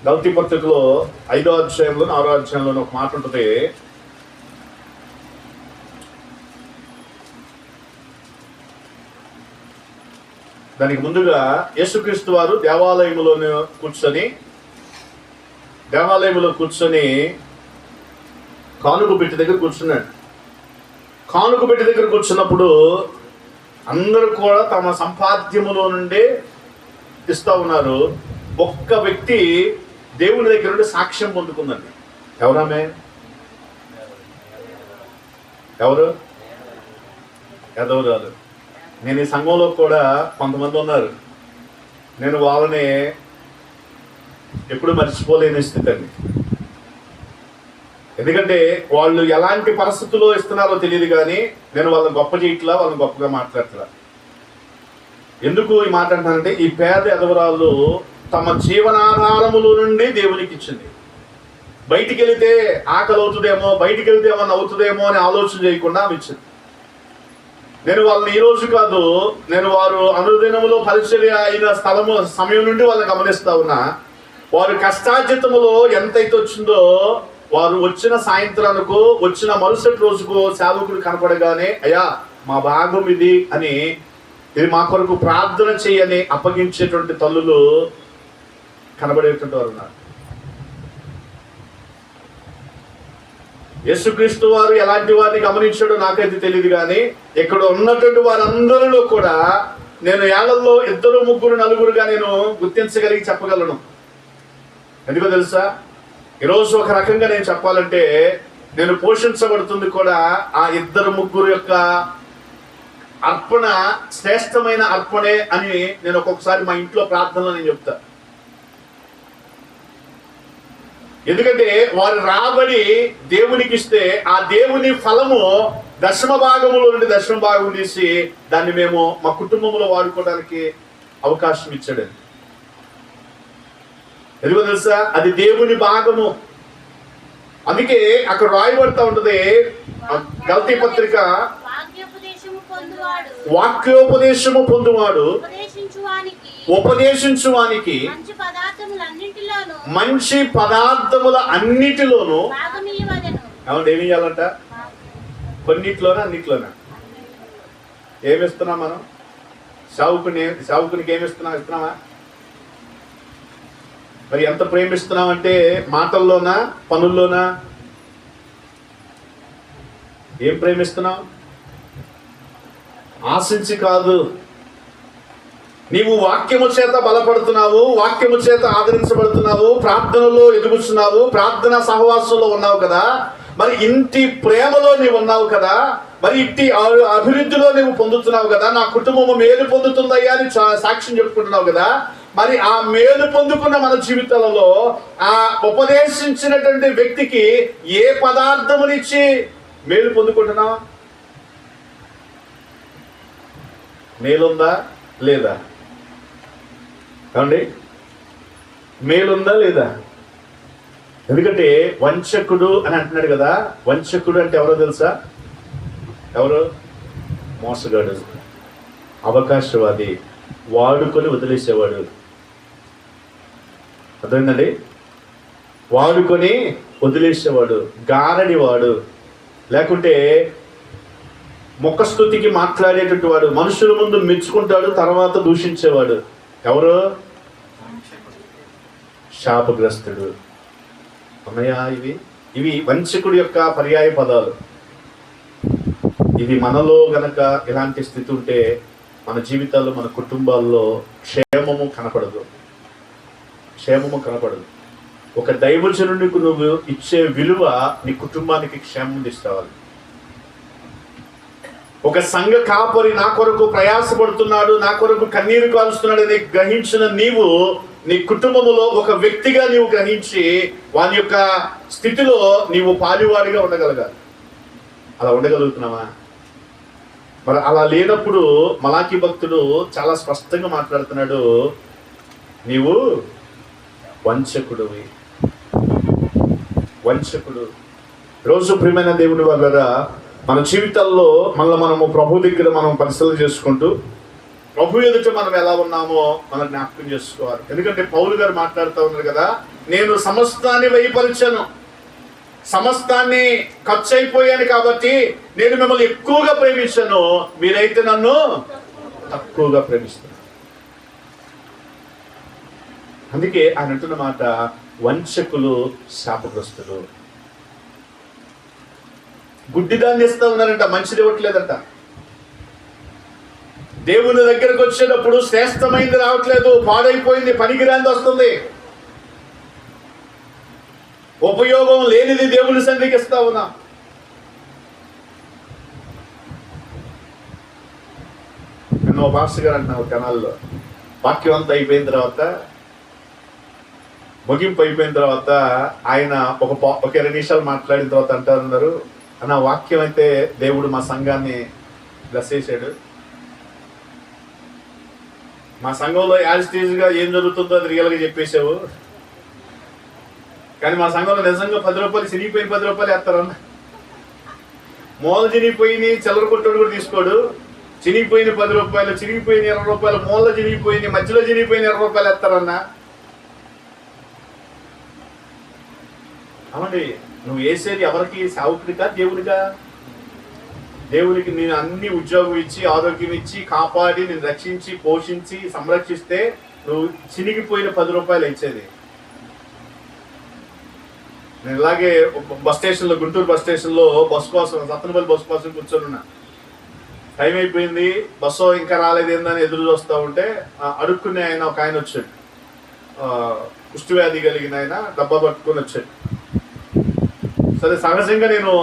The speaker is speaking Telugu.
గలతీ పత్రికలో 5వ అధ్యాయంలో 6వ అధ్యాయంలో ఒక మాట ఉంటుంది. దానికి ముందుగా యేసుక్రీస్తు వారు దేవాలయంలో కూర్చొని కానుక పెట్టి దగ్గర కూర్చున్నాడు. కానుక పెట్టి దగ్గర కూర్చున్నప్పుడు అందరూ కూడా తమ సంపాద్యములో నుండి ఇస్తూ ఉన్నారు. ఒక్క వ్యక్తి దేవుని దగ్గర నుండి సాక్ష్యం పొందుకుందండి. ఎవరామె? ఎవరు? ఎదవరాలు. నేను ఈ సంఘంలో కూడా కొంతమంది ఉన్నారు, నేను వాళ్ళని ఎప్పుడు మర్చిపోలేని స్థితి అండి. ఎందుకంటే వాళ్ళు ఎలాంటి పరిస్థితుల్లో ఇస్తున్నారో తెలియదు, కానీ నేను వాళ్ళని గొప్ప చేయట్లా, వాళ్ళని గొప్పగా మాట్లాడట్లా. ఎందుకు ఈ మాట అంటానంటే, ఈ పేద ఎదవరాలు తమ జీవనాధారముల నుండి దేవునికి ఇచ్చింది. బయటికి వెళితే ఆకలి అవుతుందేమో, బయటికి వెళితే ఏమన్నా అవుతుందేమో అని ఆలోచన చేయకుండా ఆమె ఇచ్చింది. నేను వాళ్ళని ఈ రోజు కాదు, నేను వారు అనుదినములో పరిచర్య అయిన సమయం నుండి వాళ్ళని గమనిస్తా ఉన్నా. వారు కష్టార్జితములో ఎంతైతే వచ్చిందో, వారు వచ్చిన సాయంత్రానికి, వచ్చిన మరుసటి రోజుకు సేవకుడు కనపడగానే, అయ్యా మా భాగం ఇది అని, ఇది మా కొరకు ప్రార్థన చేయని అప్పగించేటువంటి తల్లులు కనబడేటువంటి వారు ఉన్నారు. యేసుక్రీస్తు వారు ఎలాంటి వారిని గమనించాడో నాకైతే తెలియదు, కానీ ఇక్కడ ఉన్నటువంటి వారందరిలో కూడా నేను ఏళ్లలో 2, 3, 4గా నేను గుర్తించగలిగి చెప్పగలను. ఎందుకో తెలుసా? ఈరోజు ఒక రకంగా నేను చెప్పాలంటే, నేను పోషించబడుతుంది కూడా ఆ 2, 3 యొక్క అర్పణ శ్రేష్టమైన అర్పణే అని నేను ఒక్కొక్కసారి మా ఇంట్లో ప్రార్థనలో నేను చెప్తా. ఎందుకంటే వారు రాబడి దేవునికి ఇస్తే, ఆ దేవుని ఫలము దశమ భాగములో నుండి దశమ భాగం తీసి దాన్ని మేము మా కుటుంబంలో వాడుకోవడానికి అవకాశం ఇచ్చాడు. ఎందుకో తెలుసా? అది దేవుని భాగము. అందుకే అక్కడ రాయబడతా ఉంటుంది గలతీ పత్రిక, వాక్యోపదేశము పొందువాడు ఉపదేశించువానికి మంచి పదార్థముల అన్నిటిలోనూ ఏమి ఇవ్వాలంట? కొన్నిట్లోనా అన్నిట్లోనా? ఏమిస్తున్నాం మనం? సావుకునికి ఇస్తున్నామా? మరి ఎంత ప్రేమిస్తున్నాం అంటే, మాటల్లోనా పనుల్లోనా? ఏం ప్రేమిస్తున్నాం? ఆశించి కాదు. నీవు వాక్యము చేత బలపడుతున్నావు, వాక్యము చేత ఆదరించబడుతున్నావు, ప్రార్థనలో ఎదుగుతున్నావు, ప్రార్థన సహవాసంలో ఉన్నావు కదా, మరి ఇంటి ప్రేమలో నీవు ఉన్నావు కదా, మరి ఇంటి అభివృద్ధిలో నీవు పొందుతున్నావు కదా, నా కుటుంబము మేలు పొందుతుందయ్యా అని సాక్ష్యం చెప్పుకుంటున్నావు కదా. మరి ఆ మేలు పొందుకున్న మన జీవితాలలో ఆ ఉపదేశించినటువంటి వ్యక్తికి ఏ పదార్థమునిచ్చి మేలు పొందుకుంటున్నావా? మేలుందా లేదా? ఏమండి, మేలుందా లేదా? ఎందుకంటే వంచకుడు అని అంటున్నాడు కదా. వంచకుడు అంటే ఎవరో తెలుసా? ఎవరు? మోసగాడు, అవకాశవాది, వాడుకొని వదిలేసేవాడు. అర్థమైందండి? వాడుకొని వదిలేసేవాడు, గారడివాడు, లేకుంటే ముఖస్తుతికి మాట్లాడేటటువంటి వాడు, మనుషుల ముందు మెచ్చుకుంటాడు, తర్వాత దూషించేవాడు. ఎవరు? శాపగ్రస్తుడు. అన్నయ్య, ఇవి వంచకుడి యొక్క పర్యాయ పదాలు. ఇది మనలో గనక ఇలాంటి స్థితి ఉంటే మన జీవితాల్లో, మన కుటుంబాల్లో క్షేమము కనపడదు. ఒక దైవజనుడికి నువ్వు ఇచ్చే విలువ నీ కుటుంబానికి క్షేమం తీసుకోవాలి. ఒక సంఘ కాపరి నా కొరకు ప్రయాసపడుతున్నాడు, నా కొరకు కన్నీరు కాలుస్తున్నాడు అని గ్రహించిన నీవు నీ కుటుంబములో ఒక వ్యక్తిగా నీవు గ్రహించి వాని యొక్క స్థితిలో నీవు పాలివాడిగా ఉండగలగాలి. అలా ఉండగలుగుతున్నావా? మరి అలా లేనప్పుడు మలాకీ భక్తుడు చాలా స్పష్టంగా మాట్లాడుతున్నాడు, నీవు వంచకుడివి. రోజు ప్రియమైన దేవుని వల్ల మన జీవితాల్లో మనము ప్రభు దగ్గర మనం పరిశీలన చేసుకుంటూ ప్రభు ఎదుట మనం ఎలా ఉన్నామో మనం జ్ఞాపకం చేసుకోవాలి. ఎందుకంటే పౌలు గారు మాట్లాడుతూ ఉన్నారు కదా, నేను సమస్తాన్ని వ్యయపరిచాను, సమస్తాన్ని ఖర్చు అయిపోయాను కాబట్టి నేను మిమ్మల్ని ఎక్కువగా ప్రేమించాను, మీరైతే నన్ను తక్కువగా ప్రేమిస్తున్నారు. అందుకే ఆయన అంటున్న మాట, వంచకులు శాపగ్రస్తులు. గుడ్డిదాన్ని ఇస్తా ఉన్నారంట, మంచిది ఇవ్వట్లేదంట. దేవుని దగ్గరకు వచ్చేటప్పుడు శ్రేష్టమైంది రావట్లేదు, పాడైపోయింది, పనికిరాంది వస్తుంది, ఉపయోగం లేనిది దేవుని సన్నిధికి ఇస్తా ఉన్నా. నేను పాస్టర్ గారు అంటున్నాను కెనాల్లో, వాక్యం అంతా అయిపోయిన తర్వాత, ముగింపు అయిపోయిన తర్వాత ఆయన ఒక 20 నిమిషాలు మాట్లాడిన తర్వాత అంటారు, అన్న వాక్యం అయితే దేవుడు మా సంఘాన్ని బ్లెస్ చేశాడు, మా సంఘంలో యాజిటీజ్గా ఏం జరుగుతుందో అది రియల్గా చెప్పేసావు, కానీ మా సంఘంలో నిజంగా 10 రూపాయలు చినిగిపోయిన 10 రూపాయలు వేస్తారన్న. మూల చినిగిపోయినాయి చిల్లర కొట్టుడు కూడా తీసుకోడు, చినిగిపోయిన 10 రూపాయలు, చినిగిపోయిన 20 రూపాయలు, మూల చినిగిపోయినాయి, మధ్యలో చినిగిపోయిన 20 రూపాయలు వేస్తారన్న. అవండి, నువ్వు వేసేది ఎవరికి? సేవకుడిగా, దేవుడిగా? దేవునికి నేను అన్ని ఉద్యోగం ఇచ్చి, ఆరోగ్యం ఇచ్చి, కాపాడి, నేను రక్షించి, పోషించి, సంరక్షిస్తే నువ్వు చినిగిపోయిన 10 రూపాయలు ఇచ్చేది. నేను ఇలాగే బస్ స్టేషన్లో, గుంటూరు బస్ స్టేషన్లో బస్ కోసం, సత్తనపల్లి బస్ కోసం కూర్చొని ఉన్నా. టైం అయిపోయింది, బస్సు ఇంకా రాలేదు ఏందని ఎదురు చూస్తూ ఉంటే అడుక్కునే ఆయన ఒక ఆయన వచ్చాడు, కుష్ఠవ్యాధి కలిగిన ఆయన, డబ్బా పట్టుకొని వచ్చాడు. సరే, సహజంగా నేను